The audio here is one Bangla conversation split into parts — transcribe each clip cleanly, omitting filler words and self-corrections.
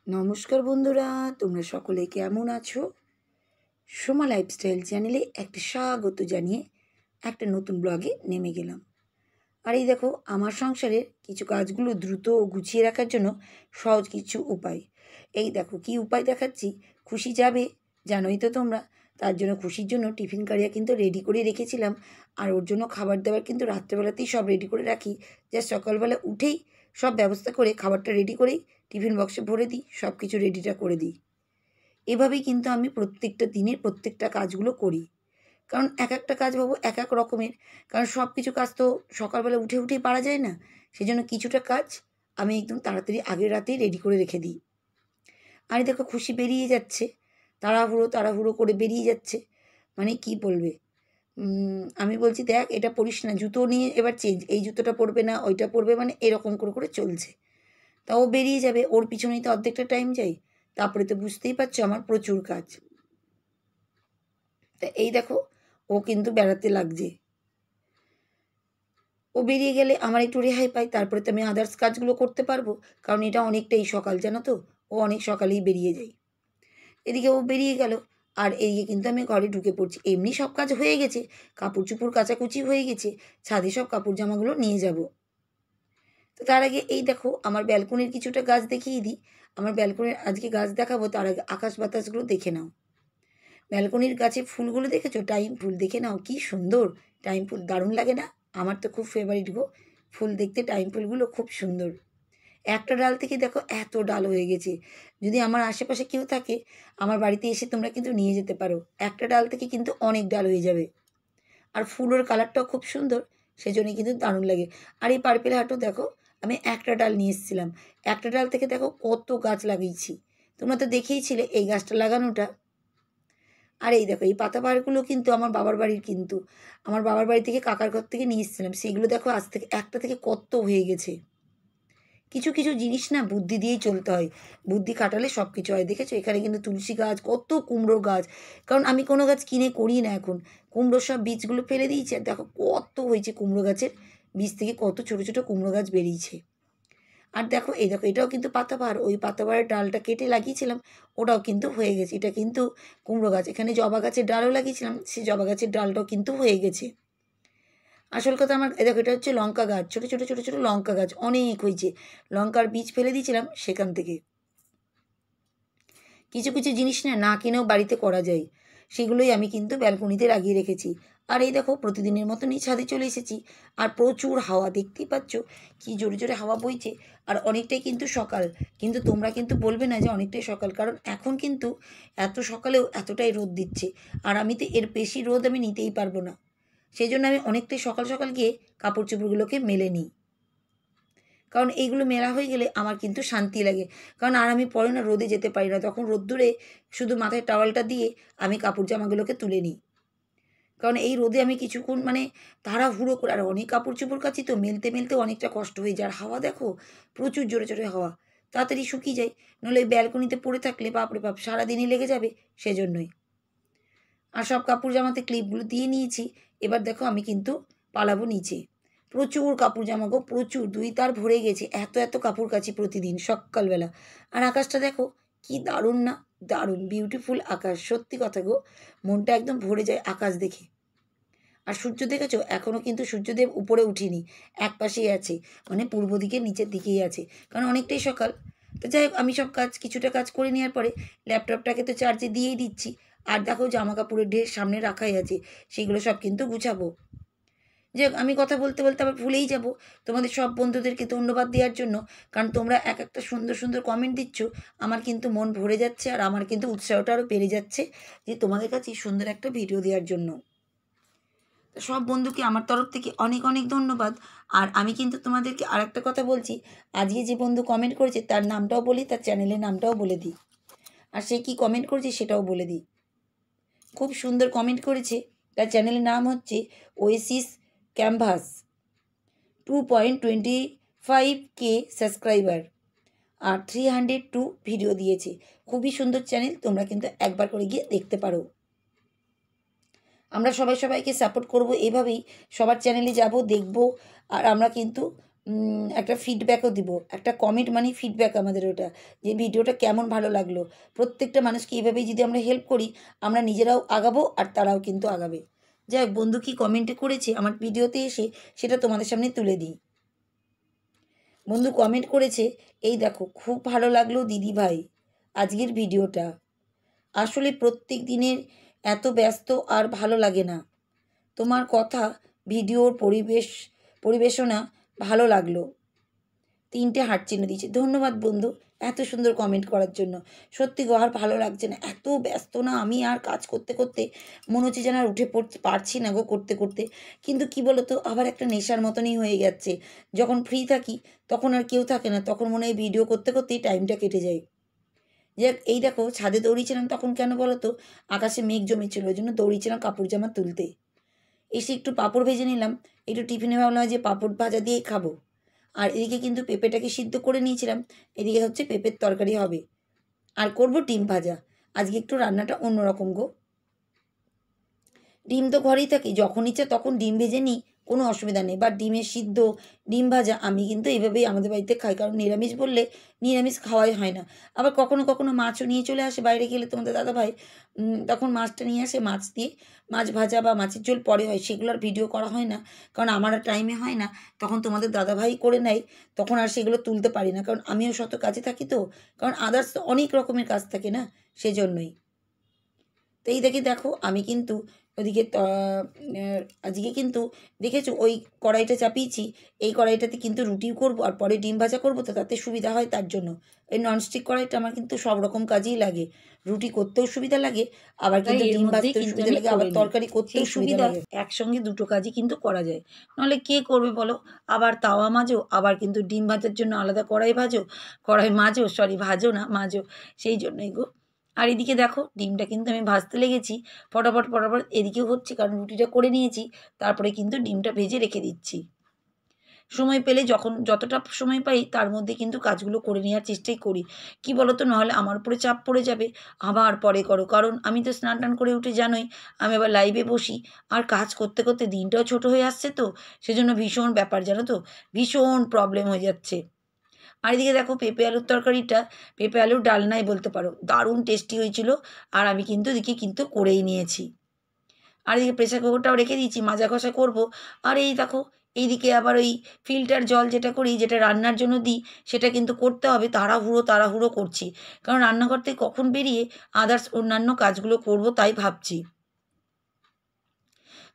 নমস্কার বন্ধুরা, তোমরা সকলে কেমন আছো? সোমা লাইফস্টাইল চ্যানেলে একটা স্বাগত জানিয়ে একটা নতুন ব্লগে নেমে গেলাম। আর এই দেখো, আমার সংসারের কিছু কাজগুলো দ্রুত ও গুছিয়ে রাখার জন্য সহজ কিছু উপায়। এই দেখো কি উপায় দেখাচ্ছি। খুশি যাবে, জানোই তো তোমরা। তার জন্য খুশির জন্য টিফিন কারিয়া কিন্তু রেডি করে রেখেছিলাম। আর ওর জন্য খাবার দাবার কিন্তু রাত্রেবেলাতেই সব রেডি করে রাখি। জাস্ট সকালবেলা উঠেই সব ব্যবস্থা করে খাবারটা রেডি করেই টিফিন বক্সে ভরে দিই, সব কিছু রেডিটা করে দিই। এভাবেই কিন্তু আমি প্রত্যেকটা দিনের প্রত্যেকটা কাজগুলো করি। কারণ এক একটা কাজ ভাবো এক এক রকমের। কারণ সব কিছু কাজ তো সকালবেলা উঠেই পারা যায় না। সেজন্য কিছুটা কাজ আমি একদম তাড়াতাড়ি আগের রাতেই রেডি করে রেখে দিই। আর এই দেখো খুশি বেরিয়ে যাচ্ছে, তাড়াহুড়ো করে বেরিয়ে যাচ্ছে। মানে কি বলবে, আমি বলছি দেখ এটা পরিস না, জুতো নিয়ে এবার চেঞ্জ, এই জুতোটা পরবে না ওইটা পরবে, মানে এরকম করে চলছে। তা ও বেরিয়ে যাবে, ওর পিছনেই তো অর্ধেকটা টাইম যাই। তারপরে তো বুঝতেই পারছো আমার প্রচুর কাজ। তা এই দেখো, ও কিন্তু বেড়াতে লাগছে। ও বেরিয়ে গেলে আমার একটু রেহাই পাই, তারপরে তো আমি আদার্স কাজগুলো করতে পারবো। কারণ এটা অনেকটাই সকাল, জানো তো। ও অনেক সকালেই বেরিয়ে যায়। এদিকে ও বেরিয়ে গেল, আর এদিকে কিন্তু আমি ঘরে ঢুকে পড়ছি। এমনি সব কাজ হয়ে গেছে, কাপড় চোপড় কাচাকুচি হয়ে গেছে, ছাদে সব কাপড় জামাগুলো নিয়ে যাব। তো তার আগে এই দেখো আমার ব্যালকনির কিছুটা গাছ দেখিয়ে দিই। আমার ব্যালকনির আজকে গাছ দেখাবো, তার আগে আকাশ বাতাসগুলো দেখে নাও। ব্যালকনির গাছে ফুলগুলো দেখেছো? টাইম ফুল দেখে নাও কি সুন্দর। টাইম ফুল দারুণ লাগে না? আমার তো খুব ফেভারিট গো। ফুল দেখতে টাইম ফুলগুলো খুব সুন্দর। একটা ডাল থেকে দেখো এত ডাল হয়ে গেছে। যদি আমার আশেপাশে কেউ থাকে, আমার বাড়িতে এসে তোমরা কিন্তু নিয়ে যেতে পারো। একটা ডাল থেকে কিন্তু অনেক ডাল হয়ে যাবে। আর ফুলের কালারটাও খুব সুন্দর, সেজন্যই কিন্তু দারুণ লাগে। আর এই পার্পেল হাটও দেখো, আমি একটা ডাল নিয়ে এসেছিলাম। একটা ডাল থেকে দেখো কত গাছ লাগিয়েছি। তোমরা তো দেখেইছিলে এই গাছটা লাগানোটা। আর এই দেখো এই পাতাবাহারগুলো কিন্তু আমার বাবার বাড়ির, কিন্তু আমার বাবার বাড়ি থেকে কাকার ঘর থেকে নিয়ে এসেছিলাম। সেগুলো দেখো আজ থেকে একটা থেকে কত হয়ে গেছে। কিছু কিছু জিনিস না বুদ্ধি দিয়েই চলতে হয়। বুদ্ধি খাটালে সব কিছু হয়। দেখেছো এখানে কিন্তু তুলসী গাছ, কত কুমড়ো গাছ। কারণ আমি কোনো গাছ কিনে করি না এখন। কুমড়োর সব বীজগুলো ফেলে দিয়েছি, আর দেখো কত হয়েছে কুমড়ো গাছের। বীজ থেকে কত ছোট ছোট কুমড়ো গাছ বেরিয়েছে। আর দেখো এই দেখো এটাও কিন্তু পাতাবাহার, ওই পাতাবাহারের ডালটা কেটে লাগিয়েছিলাম, ওটাও কিন্তু হয়ে গেছে। এটা কিন্তু কুমড়ো গাছ। এখানে জবা গাছের ডালও লাগিয়েছিলাম, সেই জবা গাছের ডালটাও কিন্তু হয়ে গেছে। আসল কথা আমার দেখো এটা হচ্ছে লঙ্কা গাছ, ছোটো ছোটো ছোটো ছোটো লঙ্কা গাছ অনেক হয়েছে। লঙ্কার বীজ ফেলে দিয়েছিলাম সেখান থেকে। কিছু কিছু জিনিস না না কিনেও বাড়িতে করা যায়, সেগুলোই আমি কিন্তু ব্যালকনিতে লাগিয়ে রেখেছি। আর এই দেখো প্রতিদিনের মতনই ছাদে চলে এসেছি। আর প্রচুর হাওয়া, দেখতেই পাচ্ছ কি জোরে জোরে হাওয়া বইছে। আর অনেকটাই কিন্তু সকাল, কিন্তু তোমরা কিন্তু বলবে না যে অনেকটাই সকাল, কারণ এখন কিন্তু এত সকালেও এতটাই রোদ দিচ্ছে। আর আমি তো এর বেশি রোদ আমি নিতেই পারবো না। সেই জন্য আমি অনেকটাই সকাল সকাল গিয়ে কাপড় চোপড়গুলোকে মেলে নিই। কারণ এইগুলো মেলা হয়ে গেলে আমার কিন্তু শান্তি লাগে। কারণ আর আমি পরে না রোদে যেতে পারি না, তখন রোদ্দুরে শুধু মাথায় টাওয়ালটা দিয়ে আমি কাপড় জামাগুলোকে তুলে নিই। কারণ এই রোদে আমি কিছুক্ষণ মানে তাড়াহুড়ো করে, আর অনেক কাপড় চোপড় কাচি তো মেলতে মেলতে অনেকটা কষ্ট হয়ে যায়। আর হাওয়া দেখো প্রচুর জোরে জোরে হাওয়া, তাড়াতাড়ি শুকিয়ে যায়। নাহলে এই ব্যালকনিতে পড়ে থাকলে বাপরে বাপ সারাদিনই লেগে যাবে, সেজন্যই। আর সব কাপড় জামাতে ক্লিপগুলো দিয়ে নিয়েছি। এবার দেখো আমি কিন্তু পালাবো নিচে। প্রচুর কাপড় জামা গো, প্রচুর, 2 তার ভরে গেছে। এত এত কাপড় কাচি প্রতিদিন সকালবেলা। আর আকাশটা দেখো কি দারুণ না, দারুণ বিউটিফুল আকাশ। সত্যি কথা গো, মনটা একদম ভরে যায় আকাশ দেখে। আর সূর্য দেখেছো এখনও কিন্তু সূর্যদেব উপরে উঠিনি, এক পাশেই আছে, মানে পূর্ব দিকে নিচের দিকেই আছে। কারণ অনেকটাই সকাল। তো যাই হোক, আমি সব কাজ কিছুটা কাজ করে নেওয়ার পরে ল্যাপটপটাকে তো চার্জে দিয়েই দিচ্ছি। আর দেখো জামা কাপড়ের ঢের সামনে রাখাই আছে, সেগুলো সব কিন্তু গুছাবো। যাই হোক, আমি কথা বলতে বলতে আবার ভুলেই যাব তোমাদের সব বন্ধুদেরকে ধন্যবাদ দেওয়ার জন্য। কারণ তোমরা এক একটা সুন্দর সুন্দর কমেন্ট দিচ্ছ, আমার কিন্তু মন ভরে যাচ্ছে, আর আমার কিন্তু উৎসাহটা আরও বেড়ে যাচ্ছে যে তোমাদের কাছে সুন্দর একটা ভিডিও দেওয়ার জন্য। সব বন্ধুকে আমার তরফ থেকে অনেক অনেক ধন্যবাদ। আর আমি কিন্তু তোমাদেরকে আর একটা কথা বলছি, আজকে যে বন্ধু কমেন্ট করেছে তার নামটাও বলি, তার চ্যানেলের নামটাও বলে দিই। আর সে কি কমেন্ট করেছে সেটাও বলে দিই। খুব সুন্দর কমেন্ট করেছে। তার চ্যানেলের নাম হচ্ছে ওয়েসিস ক্যানভাস। 2.25K সাবস্ক্রাইবার, আর 302 ভিডিও দিয়েছে। খুবই সুন্দর চ্যানেল, তোমরা কিন্তু একবার করে গিয়ে দেখতে পারো। আমরা সবাই সবাইকে সাপোর্ট করব, এভাবেই সবার চ্যানেলে যাব, দেখব। আর আমরা কিন্তু একটা ফিডব্যাকও দিব, একটা কমেন্ট মানে ফিডব্যাক আমাদের ওটা, যে ভিডিওটা কেমন ভালো লাগলো। প্রত্যেকটা মানুষকে এইভাবেই যদি আমরা হেল্প করি, আমরা নিজেরাও আগাবো আর তারাও কিন্তু আগাবে। যাই হোক, বন্ধু কি কমেন্টে করেছে আমার ভিডিওতে এসে সেটা তোমাদের সামনে তুলে দিই। বন্ধু কমেন্ট করেছে, এই দেখো খুব ভালো লাগলো দিদি ভাই আজকের ভিডিওটা। আসলে প্রত্যেক দিনের এত ব্যস্ত আর ভালো লাগে না, তোমার কথা ভিডিওর পরিবেশনা ভালো লাগলো। 3টে হার্ট চিহ্ন দিয়েছে। ধন্যবাদ বন্ধু এত সুন্দর কমেন্ট করার জন্য। সত্যি গো আর ভালো লাগছে না, এত ব্যস্ত না আমি, আর কাজ করতে করতে মনে হচ্ছে যেন আর উঠে পড়তে পারছি না গো করতে করতে। কিন্তু কি বলো তো, আবার একটা নেশার মতনই হয়ে যাচ্ছে। যখন ফ্রি থাকি তখন আর কেউ থাকে না, তখন মনে হয় ভিডিও করতে করতেই টাইমটা কেটে যায়। যাক, এই দেখো ছাদে দৌড়িয়েছিলাম তখন, কেন বলো তো, আকাশে মেঘ জমেছিল, ওই জন্য দৌড়িয়েছিলাম কাপড় জামা তুলতে। এসে একটু পাঁপড় ভেজে নিলাম, একটু টিফিনে ভাবলাম যে পাঁপড় ভাজা দিয়েই খাবো। আর এদিকে কিন্তু পেঁপেটাকে সিদ্ধ করে নিয়েছিলাম, এদিকে হচ্ছে পেঁপের তরকারি হবে, আর করব ডিম ভাজা। আজকে একটু রান্নাটা অন্যরকম গো। ডিম তো ঘরেই থাকে, যখন ইচ্ছা তখন ডিম ভেজে নিই, কোনো অসুবিধা নেই। বা ডিমের সিদ্ধ, ডিম ভাজা আমি কিন্তু এইভাবেই আমাদের বাড়িতে খাই, কারণ নিরামিষ বললে নিরামিষ খাওয়াই হয় না। আবার কখনো কখনো মাছও নিয়ে চলে আসে, বাইরে গেলে তোমাদের দাদাভাই তখন মাছটা নিয়ে আসে, মাছ দিয়ে মাছ ভাজা বা মাছের ঝোল পরে হয়, সেগুলোর ভিডিও করা হয় না, কারণ আমার আর টাইমে হয় না। তখন তোমাদের দাদাভাই করে নেয়, তখন আর সেগুলো তুলতে পারি না, কারণ আমিও শত কাজে থাকি তো, কারণ আদার্স তো অনেক রকমের কাজ থাকে না, সেজন্যই। তো এই দেখো আমি কিন্তু ওদিকে আজকে কিন্তু দেখেছো ওই কড়াইটা চাপিয়েছি, এই কড়াইটাতে কিন্তু রুটিও করবো আর পরে ডিম ভাজা করবো, তো তাতে সুবিধা হয় তার জন্য। এই ননস্টিক কড়াইটা আমার কিন্তু সব রকম কাজেই লাগে, রুটি করতেও সুবিধা লাগে, আবার কিন্তু ডিম ভাজতেও সুবিধা লাগে, আবার তরকারি করতেও সুবিধা লাগে, একসঙ্গে দুটো কাজই কিন্তু করা যায়। নাহলে কে করবে বলো, আবার তাওয়া মাজো, আবার কিন্তু ডিম ভাজার জন্য আলাদা কড়াই ভাজো না মাজো, সেই জন্যই গো। আর এদিকে দেখো ডিমটা কিন্তু আমি ভাজতে লেগেছি, ফটাফট ফটাফট এদিকেও হচ্ছে, কারণ রুটিটা করে নিয়েছি, তারপরে কিন্তু ডিমটা ভেজে রেখে দিচ্ছি। সময় পেলে যতটা সময় পাই তার মধ্যে কিন্তু কাজগুলো করে নেওয়ার চেষ্টাই করি। কি বলো তো, নাহলে আমার উপরে চাপ পড়ে যাবে, আবার পরে করো, কারণ আমি তো স্নান টান করে উঠে জানোই আমি আবার লাইভে বসি, আর কাজ করতে করতে দিনটাও ছোট হয়ে আসছে, তো সেজন্য ভীষণ ব্যাপার জানো তো, ভীষণ প্রবলেম হয়ে যাচ্ছে। আর এদিকে দেখো পেঁপে আলুর তরকারিটা, পেঁপে আলুর ডালনাই বলতে পারো, দারুণ টেস্টি হয়েছিল, আর আমি কিন্তু এদিকে কিন্তু করেই নিয়েছি। আর এদিকে প্রেসার কুকারটাও রেখে দিয়েছি, মাজা ঘষা করবো। আর এই দেখো এইদিকে আবার ওই ফিল্টার জল যেটা করি, যেটা রান্নার জন্য দিই, সেটা কিন্তু করতে হবে, তাড়াহুড়ো তাড়াহুড়ো করছি, কারণ রান্নাঘর থেকে কখন বেরিয়ে আদার্স অন্যান্য কাজগুলো করব তাই ভাবছি।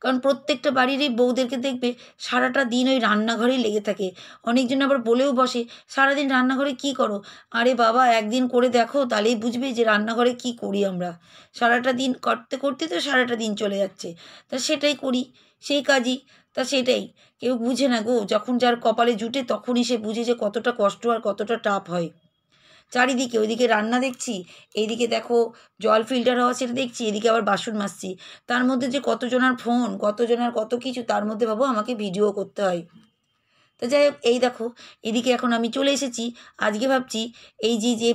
কারণ প্রত্যেকটা বাড়িরই বউদেরকে দেখবে সারাটা দিন ওই রান্নাঘরেই লেগে থাকে। অনেকজন আবার বলেও বসে, সারাদিন রান্নাঘরে কি করো? আরে বাবা, একদিন করে দেখো, তাহলেই বুঝবে যে রান্নাঘরে কি করি আমরা। সারাটা দিন করতে করতে তো সারাটা দিন চলে যাচ্ছে, তা সেটাই করি, সেই কাজই। তা সেটাই কেউ বুঝে না গো, যখন যার কপালে জুটে তখনই সে বুঝে যে কতটা কষ্ট আর কতটা টাফ হয়। চারিদিকে ওইদিকে রান্না দেখছি, এইদিকে দেখো জল ফিল্টার হওয়া সেটা দেখছি, এদিকে আবার বাসন মাজছি, তার মধ্যে যে কতজনার ফোন, কতজনার কত কিছু, তার মধ্যে ভাবো আমাকে ভিডিও করতে হয়। তো যাই হোক, এই দেখো এদিকে এখন আমি চলে এসেছি। আজকে ভাবছি এই যে যে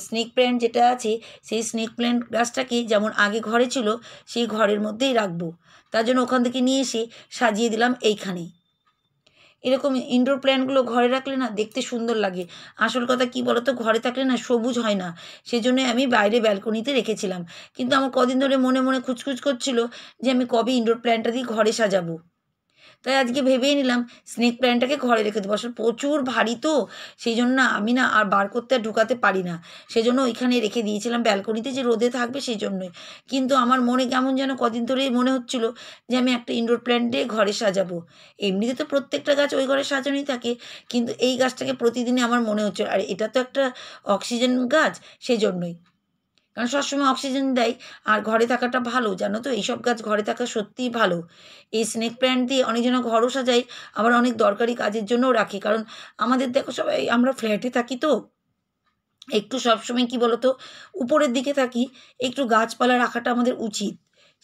স্নেক প্ল্যান্ট যেটা আছে, সেই স্নেক প্ল্যান্ট গাছটাকে যেমন আগে ঘরে ছিল সেই ঘরের মধ্যেই রাখবো, তার জন্য ওখান থেকে নিয়ে এসে সাজিয়ে দিলাম এইখানেই। এরকম ইনডোর প্ল্যান্টগুলো ঘরে রাখলে না দেখতে সুন্দর লাগে। আসল কথা কী বলো তো, ঘরে থাকলে না সবুজ হয় না, সেজন্যই আমি বাইরে ব্যালকনিতে রেখেছিলাম। কিন্তু আমার কদিন ধরে মনে মনে খুচখুচ করছিল যে আমি কবে ইনডোর প্ল্যান্টটা দিয়ে ঘরে সাজাবো। তাই আজকে ভেবেই নিলাম স্নেক প্ল্যান্টটাকে ঘরে রেখে দেবো। আসলে প্রচুর ভারী তো, সেই জন্য না আমি না আর বার করতে আর ঢুকাতে পারি না, সেজন্য ওইখানে রেখে দিয়েছিলাম ব্যালকনিতে, যে রোদে থাকবে সেই জন্যই। কিন্তু আমার মনে কেমন যেন কদিন ধরেই মনে হচ্ছিল যে আমি একটা ইনডোর প্ল্যান্ট দিয়ে ঘরে সাজাবো। এমনিতে তো প্রত্যেকটা গাছ ওই ঘরে সাজানোই থাকে, কিন্তু এই গাছটাকে প্রতিদিনই আমার মনে হচ্ছে, আর এটা তো একটা অক্সিজেন গাছ, সেজন্যই। কারণ সবসময় অক্সিজেন দেয়, আর ঘরে থাকাটা ভালো জানো তো, এইসব গাছ ঘরে থাকা সত্যিই ভালো। এই স্নেক প্ল্যান্ট দিয়ে অনেকজন ঘরও সাজায়, আবার অনেক দরকারি কাজের জন্যও রাখে, কারণ আমাদের দেখো সবাই আমরা ফ্ল্যাটে থাকি তো, একটু সবসময় কি বলতো উপরের দিকে থাকি, একটু গাছপালা রাখাটা আমাদের উচিত।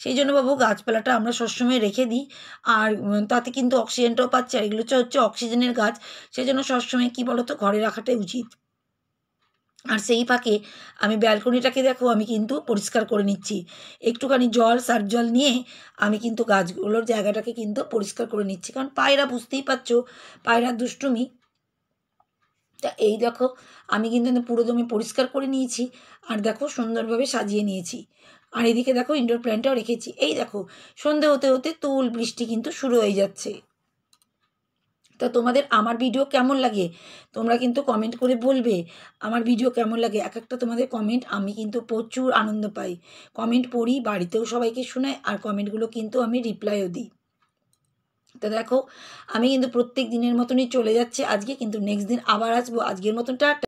সেই জন্য বাবু গাছপালাটা আমরা সবসময় রেখে দিই, আর তাতে কিন্তু অক্সিজেনটাও পাচ্ছে, আর এগুলো হচ্ছে অক্সিজেনের গাছ, সেই জন্য সবসময় কী বলতো ঘরে রাখাটাই উচিত। আর সেই ফাঁকে আমি ব্যালকনিটাকে দেখো আমি কিন্তু পরিষ্কার করে নিচ্ছি। একটুখানি জল, সার্ফ জল নিয়ে আমি কিন্তু গাছগুলোর জায়গাটাকে কিন্তু পরিষ্কার করে নিচ্ছি, কারণ পায়রা, বুঝতেই পারছো পায়রার দুষ্টুমি। তা এই দেখো আমি কিন্তু পুরোদমে পরিষ্কার করে নিয়েছি, আর দেখো সুন্দরভাবে সাজিয়ে নিয়েছি। আর এদিকে দেখো ইনডোর প্ল্যান্টটাও রেখেছি। এই দেখো সন্ধে হতে হতে তুল বৃষ্টি কিন্তু শুরু হয়ে যাচ্ছে। তা তোমাদের আমার ভিডিও কেমন লাগে তোমরা কিন্তু কমেন্ট করে বলবে আমার ভিডিও কেমন লাগে। এক একটা তোমাদের কমেন্ট আমি কিন্তু প্রচুর আনন্দ পাই। কমেন্ট পড়ি, বাড়িতেও সবাইকে শোনাই, আর কমেন্টগুলো কিন্তু আমি রিপ্লাইও দিই। তা দেখো আমি কিন্তু প্রত্যেক দিনের মতনই চলে যাচ্ছে আজকে, কিন্তু নেক্সট দিন আবার আসবো। আজকের মতন টাটা।